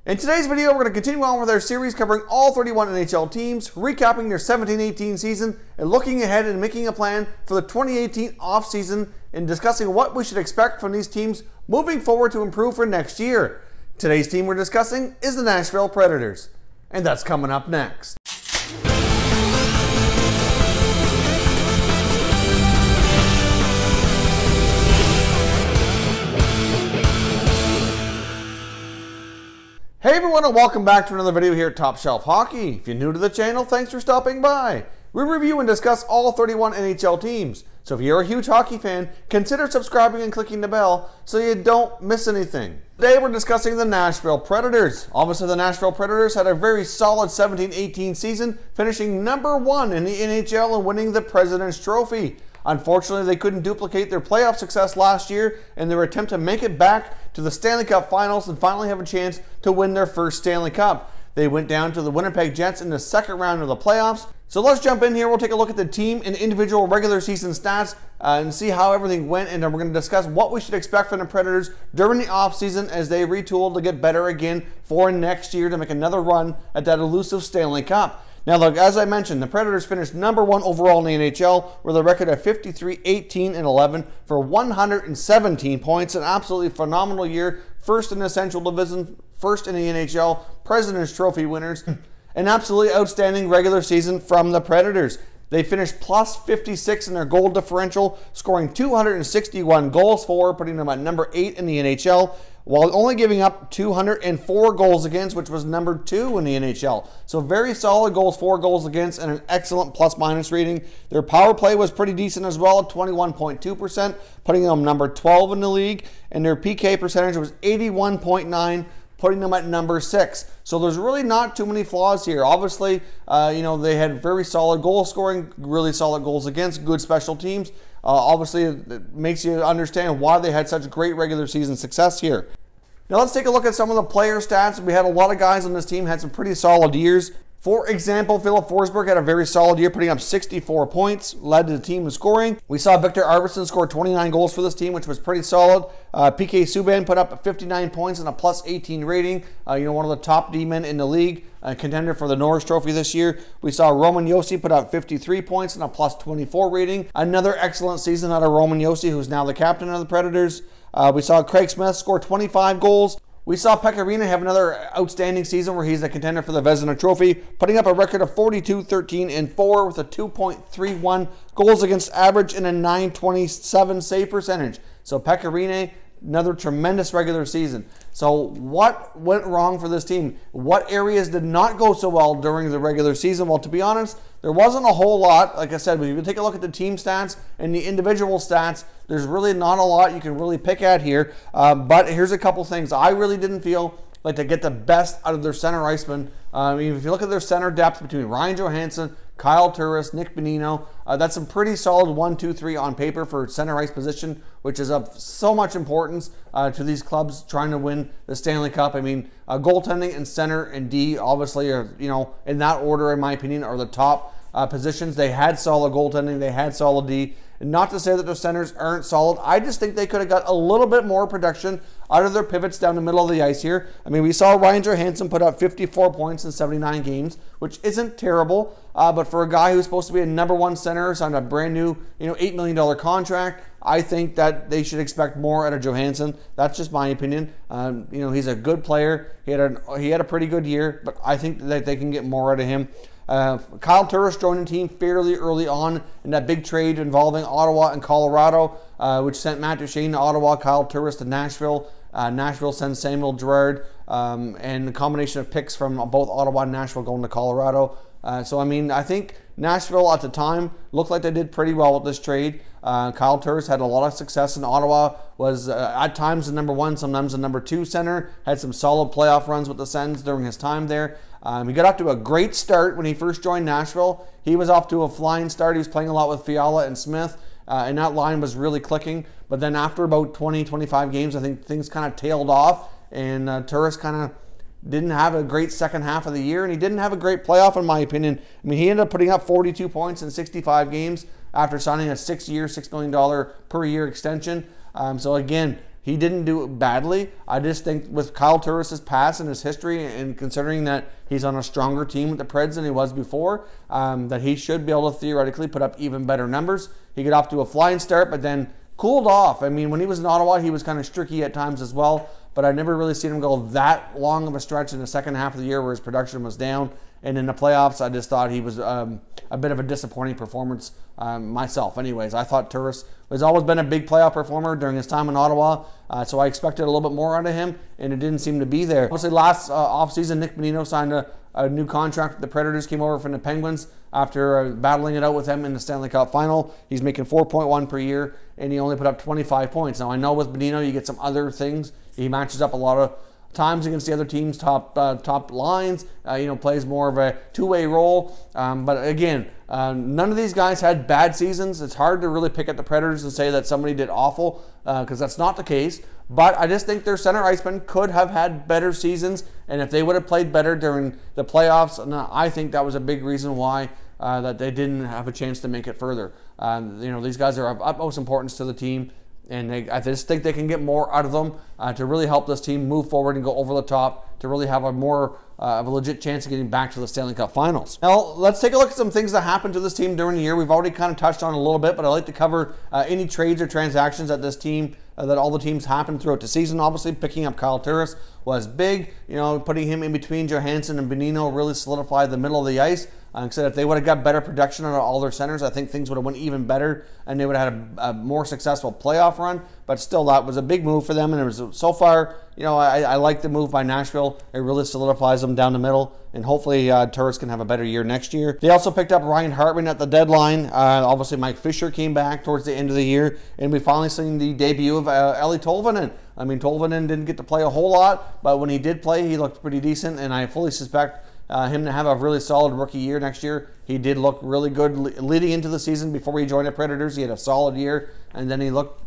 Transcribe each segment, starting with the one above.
In today's video, we're going to continue on with our series covering all 31 NHL teams, recapping their 17-18 season, and looking ahead and making a plan for the 2018 offseason and discussing what we should expect from these teams moving forward to improve for next year. Today's team we're discussing is the Nashville Predators, and that's coming up next. Hey everyone, and welcome back to another video here at Top Shelf Hockey. If you're new to the channel, thanks for stopping by. We review and discuss all 31 NHL teams, so if you're a huge hockey fan, consider subscribing and clicking the bell so you don't miss anything. Today we're discussing the Nashville Predators. Obviously the Nashville Predators had a very solid 17-18 season, finishing #1 in the NHL and winning the President's Trophy. Unfortunately, they couldn't duplicate their playoff success last year in their attempt to make it back to the Stanley Cup Finals and finally have a chance to win their first Stanley Cup. They went down to the Winnipeg Jets in the second round of the playoffs. So let's jump in here. We'll take a look at the team and individual regular season stats and see how everything went, and then we're going to discuss what we should expect from the Predators during the offseason as they retool to get better again for next year to make another run at that elusive Stanley Cup. Now look, as I mentioned, the Predators finished #1 overall in the NHL with a record of 53-18-11 for 117 points. An absolutely phenomenal year. First in the Central Division, first in the NHL, President's Trophy winners. An absolutely outstanding regular season from the Predators. They finished +56 in their goal differential, scoring 261 goals for, putting them at #8 in the NHL, while only giving up 204 goals against, which was #2 in the NHL. So very solid goals for, goals against, and an excellent plus-minus rating. Their power play was pretty decent as well at 21.2%, putting them #12 in the league, and their PK percentage was 81.9%. Putting them at #6. So there's really not too many flaws here. Obviously, they had very solid goal scoring, really solid goals against, good special teams. Obviously, it makes you understand why they had such great regular season success here. Now let's take a look at some of the player stats. We had a lot of guys on this team had some pretty solid years. For example, Philip Forsberg had a very solid year, putting up 64 points, led the team in scoring. We saw Victor Arvidsson score 29 goals for this team, which was pretty solid. PK Subban put up 59 points and a +18 rating. One of the top D-men in the league, a contender for the Norris Trophy this year. We saw Roman Josi put up 53 points and a +24 rating. Another excellent season out of Roman Josi, who's now the captain of the Predators. We saw Craig Smith score 25 goals. We saw Pekka Rinne have another outstanding season where he's a contender for the Vezina Trophy, putting up a record of 42-13-4 with a 2.31 goals against average and a .927 save percentage. So Pekka Rinne, another tremendous regular season. So what went wrong for this team? What areas did not go so well during the regular season? Well, to be honest, there wasn't a whole lot. Like I said, when you take a look at the team stats and the individual stats, there's really not a lot you can really pick at here. But here's a couple things. I really didn't feel like to get the best out of their center iceman. If you look at their center depth between Ryan Johansson, Kyle Turris, Nick Bonino, that's some pretty solid 1, 2, 3 on paper for center ice position, which is of so much importance to these clubs trying to win the Stanley Cup. Goaltending and center and D obviously are, in that order, in my opinion, are the top positions. They had solid goaltending, they had solid D. And not to say that their centers aren't solid. I just think they could have got a little bit more production out of their pivots down the middle of the ice here. We saw Ryan Johansson put up 54 points in 79 games, which isn't terrible. But for a guy who's supposed to be a #1 center, signed a brand new, $8 million contract, I think that they should expect more out of Johansson. That's just my opinion. He's a good player. He had a pretty good year, but I think that they can get more out of him. Kyle Turris joined the team fairly early on in that big trade involving Ottawa and Colorado, which sent Matt Duchene to Ottawa, Kyle Turris to Nashville. Nashville sends Samuel Girard, and the combination of picks from both Ottawa and Nashville going to Colorado. I think Nashville at the time looked like they did pretty well with this trade. Kyle Turris had a lot of success in Ottawa, was at times the #1, sometimes the #2 center, had some solid playoff runs with the Sens during his time there. He got off to a great start when he first joined Nashville. He was off to a flying start. He was playing a lot with Fiala and Smith, and that line was really clicking. But then after about 20-25 games, I think things kind of tailed off, and Turris kind of didn't have a great second half of the year, and he didn't have a great playoff, in my opinion. He ended up putting up 42 points in 65 games after signing a 6-year, $6 million per year extension. So again, he didn't do badly. I just think with Kyle Turris' past and his history, and considering that he's on a stronger team with the Preds than he was before, that he should be able to theoretically put up even better numbers. He got off to a flying start, but then cooled off. I mean, when he was in Ottawa, he was kind of streaky at times as well, but I never really seen him go that long of a stretch in the second half of the year where his production was down. And in the playoffs, I just thought he was a bit of a disappointing performance myself. Anyways, I thought Turris has always been a big playoff performer during his time in Ottawa, so I expected a little bit more out of him, and it didn't seem to be there. Obviously, last offseason, Nick Bonino signed a new contract with the Predators, came over from the Penguins after battling it out with them in the Stanley Cup final. He's making $4.1 per year, and he only put up 25 points. Now, I know with Bonino, you get some other things. He matches up a lot of times against the other team's top lines, plays more of a two-way role. But again, none of these guys had bad seasons. It's hard to really pick at the Predators and say that somebody did awful, because that's not the case. But I just think their center icemen could have had better seasons, and if they would have played better during the playoffs, I think that was a big reason why that they didn't have a chance to make it further. These guys are of utmost importance to the team. And I just think they can get more out of them to really help this team move forward and go over the top to really have a more of a legit chance of getting back to the Stanley Cup Finals. Now, let's take a look at some things that happened to this team during the year. We've already kind of touched on a little bit, but I'd like to cover any trades or transactions that this team, that all the teams happened throughout the season. Obviously, picking up Kyle Turris was big. Putting him in between Johansson and Bonino really solidified the middle of the ice. Said if they would have got better production out of all their centers, I think things would have went even better, and they would have had a more successful playoff run. But still, that was a big move for them, and it was so far. I like the move by Nashville. It really solidifies them down the middle, and hopefully Turris can have a better year next year. They also picked up Ryan Hartman at the deadline. Obviously, Mike Fisher came back towards the end of the year, and we finally seen the debut of Eeli Tolvanen. I mean, Tolvanen didn't get to play a whole lot, but when he did play, he looked pretty decent, and I fully suspect him to have a really solid rookie year next year. He did look really good leading into the season before he joined the Predators. He had a solid year, and then he looked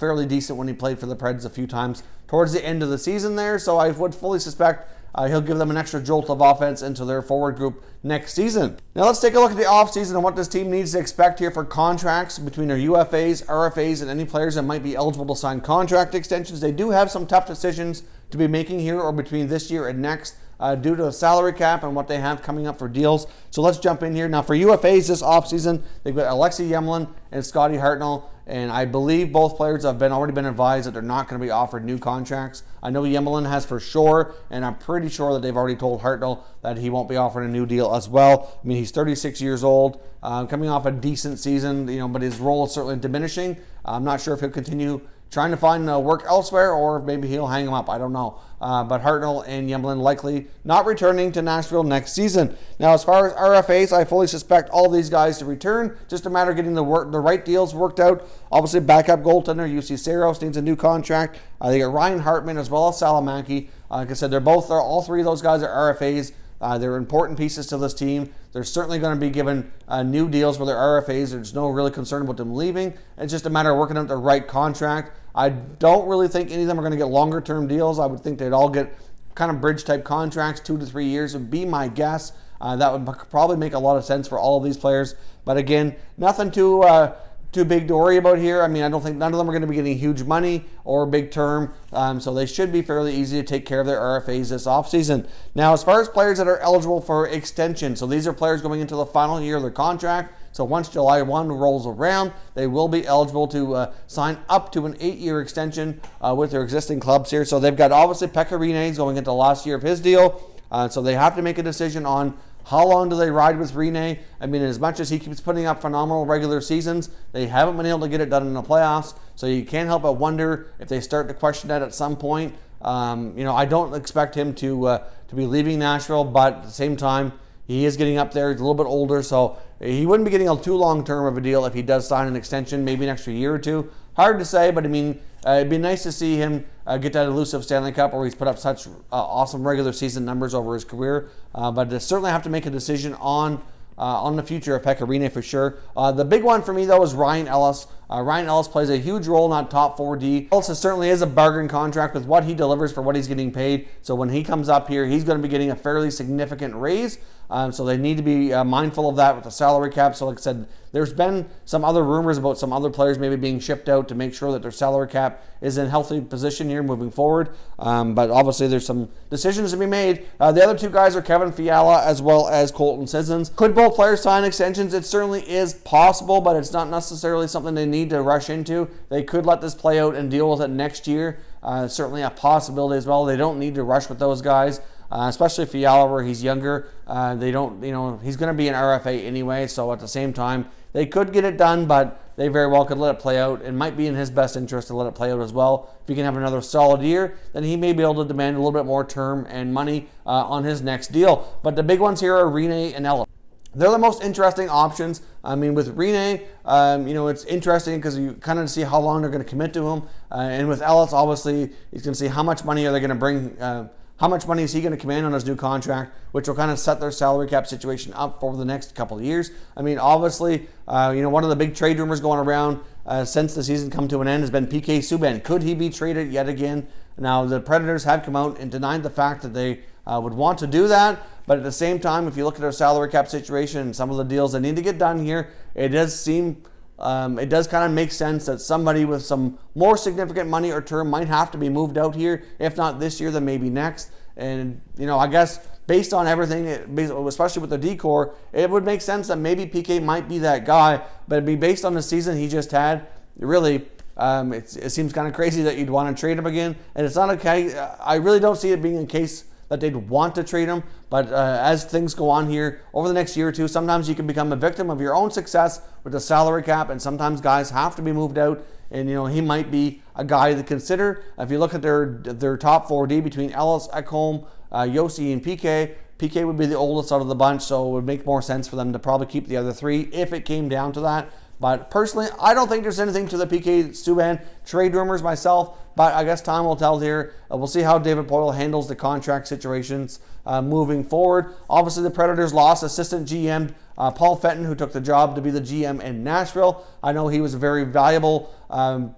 fairly decent when he played for the Preds a few times towards the end of the season there. So I would fully suspect he'll give them an extra jolt of offense into their forward group next season. Now let's take a look at the offseason and what this team needs to expect here for contracts between their UFAs, RFAs, and any players that might be eligible to sign contract extensions. They do have some tough decisions to be making here or between this year and next due to the salary cap and what they have coming up for deals. So let's jump in here. Now for UFAs this offseason, they've got Alexei Yemlin and Scotty Hartnell, and I believe both players have already been advised that they're not going to be offered new contracts. I know Yemlin has for sure, and I'm pretty sure that they've already told Hartnell that he won't be offered a new deal as well. I mean, he's 36 years old, coming off a decent season, but his role is certainly diminishing. I'm not sure if he'll continue trying to find work elsewhere, or maybe he'll hang him up. I don't know. But Hartnell and Yemlin likely not returning to Nashville next season. Now, as far as RFAs, I fully suspect all these guys to return. Just a matter of getting the right deals worked out. Obviously, backup goaltender UC Saros needs a new contract. They got Ryan Hartman as well as Salamanki. Like I said, all three of those guys are RFAs. They're important pieces to this team. They're certainly going to be given new deals for their RFAs. There's no really concern about them leaving. It's just a matter of working out the right contract. I don't really think any of them are going to get longer-term deals. I would think they'd all get kind of bridge-type contracts, 2 to 3 years would be my guess. That would probably make a lot of sense for all of these players. But again, nothing too big to worry about here. I mean, I don't think none of them are going to be getting huge money or big term, so they should be fairly easy to take care of their RFAs this offseason. Now, as far as players that are eligible for extension, so these are players going into the final year of their contract. So once July 1 rolls around, they will be eligible to sign up to an 8-year extension with their existing clubs here. So they've got obviously Pekka Rinne going into the last year of his deal, so they have to make a decision on how long do they ride with Rinne. I mean, as much as he keeps putting up phenomenal regular seasons, they haven't been able to get it done in the playoffs. So you can't help but wonder if they start to question that at some point. I don't expect him to be leaving Nashville, but at the same time, he is getting up there. He's a little bit older, so he wouldn't be getting a too long term of a deal if he does sign an extension, maybe an extra year or two. Hard to say, but I mean, it'd be nice to see him get that elusive Stanley Cup where he's put up such awesome regular season numbers over his career. But they certainly have to make a decision on the future of Pekka Rinne for sure. The big one for me, though, is Ryan Ellis. Ryan Ellis plays a huge role in that top 4D. Ellis certainly is a bargain contract with what he delivers for what he's getting paid. So when he comes up here, he's going to be getting a fairly significant raise. So they need to be mindful of that with the salary cap. So like I said, there's been some other rumors about some other players maybe being shipped out to make sure that their salary cap is in healthy position here moving forward. But obviously there's some decisions to be made. The other two guys are Kevin Fiala as well as Colton Sissons. Could both players sign extensions? It certainly is possible, but it's not necessarily something they need to rush into. They could let this play out and deal with it next year. Certainly a possibility as well. They don't need to rush with those guys. Especially Fiala, where he's younger. They don't, he's going to be an RFA anyway, so at the same time, they could get it done, but they very well could let it play out. It might be in his best interest to let it play out as well. If he can have another solid year, then he may be able to demand a little bit more term and money on his next deal. But the big ones here are Rene and Ellis. They're the most interesting options. I mean, with Rene, it's interesting because you kind of see how long they're going to commit to him. And with Ellis, obviously, he's going to see how much money are they going to bring. How much money is he going to command on his new contract, which will kind of set their salary cap situation up for the next couple of years. I mean, obviously, one of the big trade rumors going around since the season come to an end has been PK Subban. Could he be traded yet again? Now, the Predators have come out and denied the fact that they would want to do that. But at the same time, if you look at their salary cap situation and some of the deals that need to get done here, it does seem... it does kind of make sense that somebody with some more significant money or term might have to be moved out here. If not this year, then maybe next. And, I guess based on everything, especially with the decor, it would make sense that maybe PK might be that guy. But it'd be based on the season he just had. Really, it seems kind of crazy that you'd want to trade him again. And it's not okay. I really don't see it being a case that they'd want to trade him. But as things go on here over the next year or two, sometimes you can become a victim of your own success with the salary cap, and sometimes guys have to be moved out. And he might be a guy to consider. If you look at their top 4D between Ellis, Ekholm, Yossi, and PK would be the oldest out of the bunch, so it would make more sense for them to probably keep the other three if it came down to that. But personally, I don't think there's anything to the PK Subban trade rumors myself, but I guess time will tell here. We'll see how David Poile handles the contract situations moving forward. Obviously, the Predators lost assistant GM Paul Fenton, who took the job to be the GM in Nashville. I know he was a very valuable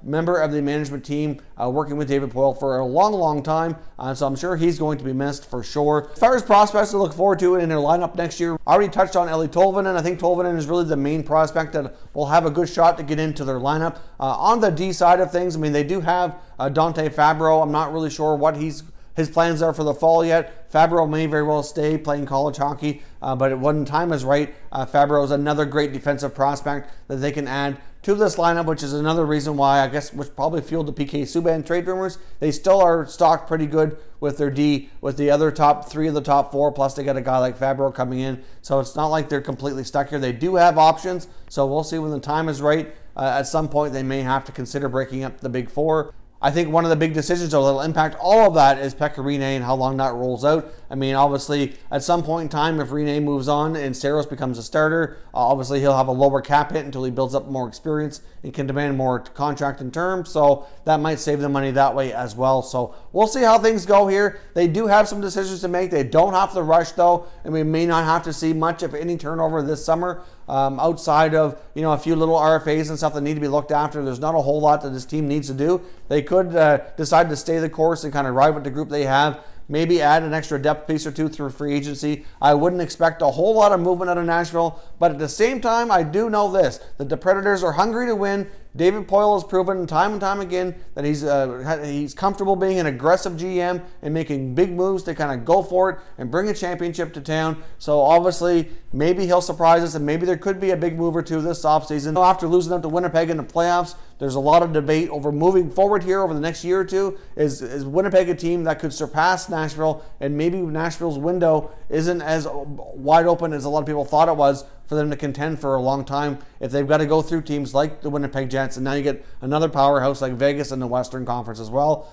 member of the management team working with David Poile for a long, long time. So I'm sure he's going to be missed for sure. As far as prospects to look forward to in their lineup next year, I already touched on Eeli Tolvanen. I think Tolvanen is really the main prospect that will have a good shot to get into their lineup. On the D side of things, I mean, they do have Dante Fabro. I'm not really sure what his plans are for the fall yet. Fabro may very well stay playing college hockey, but when time is right, Fabro is another great defensive prospect that they can add to this lineup, which is another reason why, I guess, which probably fueled the PK Subban trade rumors. They still are stocked pretty good with their D, with the other top three of the top four, plus they got a guy like Fabro coming in. So it's not like they're completely stuck here. They do have options, so we'll see when the time is right. At some point, they may have to consider breaking up the big four. I think one of the big decisions that will impact all of that is Pekka Rinne and how long that rolls out. I mean, obviously, at some point in time, if Rinne moves on and Saros becomes a starter, obviously he'll have a lower cap hit until he builds up more experience and can demand more contract and terms. So that might save them money that way as well. So we'll see how things go here. They do have some decisions to make. They don't have to rush, though, and we may not have to see much, if any, turnover this summer. Outside of a few little RFAs and stuff that need to be looked after, there's not a whole lot that this team needs to do. They could decide to stay the course and kind of ride with the group they have. Maybe add an extra depth piece or two through free agency. I wouldn't expect a whole lot of movement out of Nashville, but at the same time, I do know this, that the Predators are hungry to win. David Poile has proven time and time again that he's comfortable being an aggressive GM and making big moves to kind of go for it and bring a championship to town. So obviously, maybe he'll surprise us, and maybe there could be a big move or two this offseason. After losing up to Winnipeg in the playoffs, there's a lot of debate over moving forward here over the next year or two. Is Winnipeg a team that could surpass Nashville, and maybe Nashville's window isn't as wide open as a lot of people thought it was for them to contend for a long time if they've got to go through teams like the Winnipeg Jets, and now you get another powerhouse like Vegas in the Western Conference as well.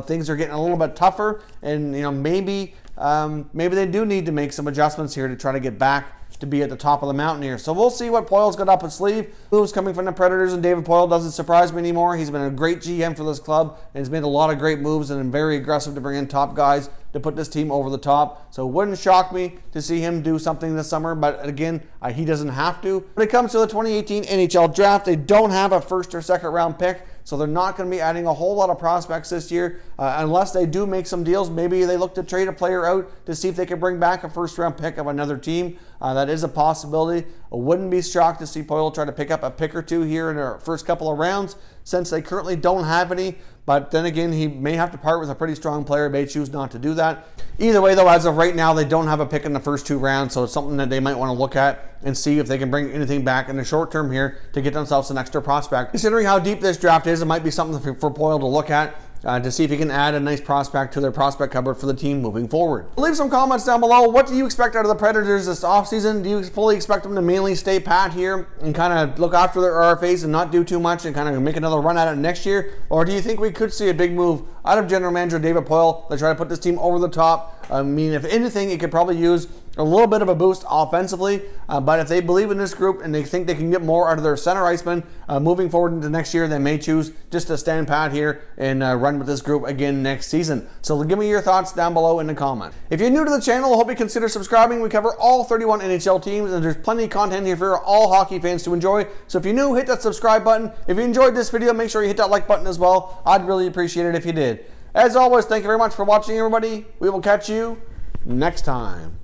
Things are getting a little bit tougher, and maybe they do need to make some adjustments here to try to get back to be at the top of the mountain here. So we'll see what Poile's got up his sleeve. Moves coming from the Predators, and David Poile doesn't surprise me anymore. He's been a great GM for this club, and he's made a lot of great moves and been very aggressive to bring in top guys to put this team over the top. So it wouldn't shock me to see him do something this summer, but again, he doesn't have to. When it comes to the 2018 NHL Draft, they don't have a first or second round pick, so they're not going to be adding a whole lot of prospects this year unless they do make some deals. Maybe they look to trade a player out to see if they can bring back a first round pick of another team. That is a possibility. I wouldn't be shocked to see Poile try to pick up a pick or two here in their first couple of rounds, since they currently don't have any. But then again, he may have to part with a pretty strong player, may choose not to do that. Either way though, as of right now, they don't have a pick in the first 2 rounds, so it's something that they might want to look at and see if they can bring anything back in the short term here to get themselves an extra prospect. Considering how deep this draft is, it might be something for Poile to look at to see if he can add a nice prospect to their prospect cupboard for the team moving forward. Leave some comments down below. What do you expect out of the Predators this offseason? Do you fully expect them to mainly stay pat here and kind of look after their RFAs and not do too much and kind of make another run at it next year? Or do you think we could see a big move out of General Manager David Poile to try to put this team over the top? I mean, if anything, it could probably use a little bit of a boost offensively, but if they believe in this group and they think they can get more out of their center iceman moving forward into next year, they may choose just to stand pat here and run with this group again next season. So give me your thoughts down below in the comment. If you're new to the channel, I hope you consider subscribing. We cover all 31 NHL teams, and there's plenty of content here for all hockey fans to enjoy. So if you're new, hit that subscribe button. If you enjoyed this video, make sure you hit that like button as well. I'd really appreciate it if you did. As always, thank you very much for watching, everybody. We will catch you next time.